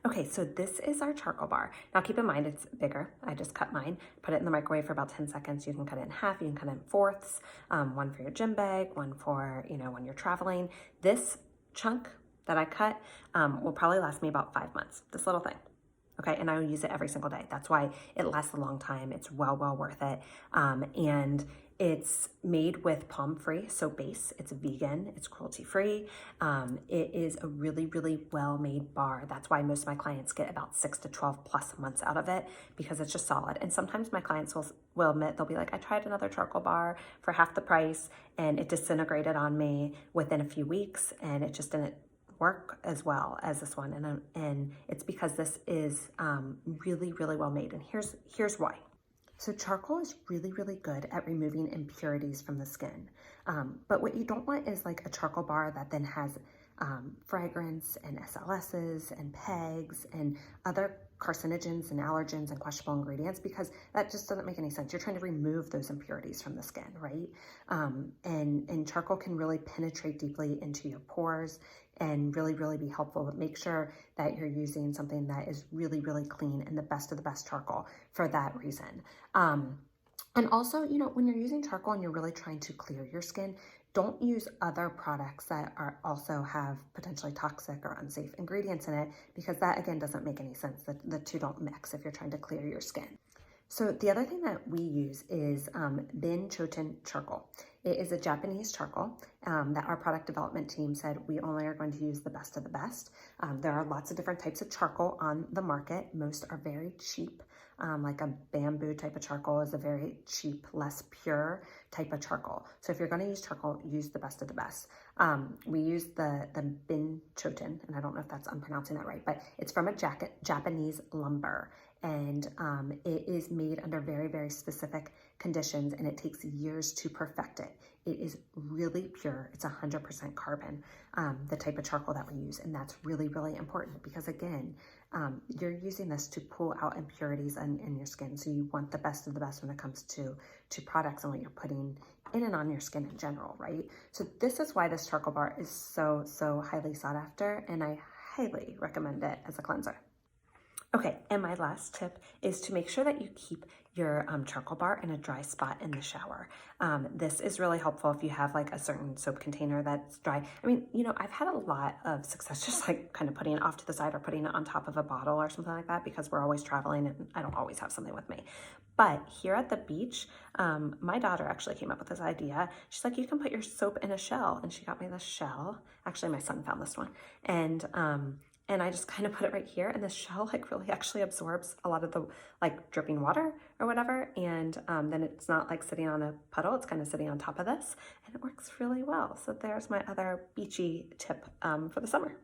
Okay, so this is our charcoal bar. Now keep in mind it's bigger. I just cut mine, put it in the microwave for about 10 seconds. You can cut it in half, you can cut it in fourths, one for your gym bag, one for, when you're traveling. This chunk that I cut will probably last me about 5 months, this little thing. Okay, and I will use it every single day. That's why it lasts a long time. It's well worth it. And it's made with palm-free soap base. It's vegan, it's cruelty-free. It is a really well-made bar. That's why most of my clients get about 6 to 12 plus months out of it, because it's just solid. And sometimes my clients will admit, they'll be like, I tried another charcoal bar for half the price and it disintegrated on me within a few weeks and it just didn't work as well as this one, and it's because this is really well made, and here's why. So charcoal is really good at removing impurities from the skin, but what you don't want is like a charcoal bar that then has fragrance and SLSs and PEGs and other carcinogens and allergens and questionable ingredients, because that just doesn't make any sense. You're trying to remove those impurities from the skin, right? And charcoal can really penetrate deeply into your pores and really be helpful. But make sure that you're using something that is really clean and the best of the best charcoal for that reason. And also, when you're using charcoal and you're really trying to clear your skin, don't use other products that also have potentially toxic or unsafe ingredients in it, because that again doesn't make any sense. The two don't mix if you're trying to clear your skin. So the other thing that we use is binchotan charcoal. It is a Japanese charcoal that our product development team said we only are going to use the best of the best. There are lots of different types of charcoal on the market. Most are very cheap. Like a bamboo type of charcoal is a very cheap, less pure type of charcoal. So if you're going to use charcoal, use the best of the best. We use the binchotan, and I don't know if I'm pronouncing that right, but it's from a Japanese lumber, and it is made under very specific conditions, and it takes years to perfect it. It is really pure. It's 100% carbon, the type of charcoal that we use, and that's really important, because again, you're using this to pull out impurities in your skin. So you want the best of the best when it comes to products and what you're putting in and on your skin in general, right? So this is why this charcoal bar is so highly sought after, and I highly recommend it as a cleanser. Okay, and my last tip is to make sure that you keep your charcoal bar in a dry spot in the shower. This is really helpful if you have like a certain soap container that's dry. I mean, I've had a lot of success just like kind of putting it off to the side or putting it on top of a bottle or something like that, because we're always traveling and I don't always have something with me. But here at the beach, my daughter actually came up with this idea. She's like, you can put your soap in a shell, and she got me this shell. Actually, my son found this one, and I just kind of put it right here, and the shell like really actually absorbs a lot of the like dripping water or whatever, and then it's not like sitting on a puddle, it's kind of sitting on top of this, and it works really well. So there's my other beachy tip for the summer.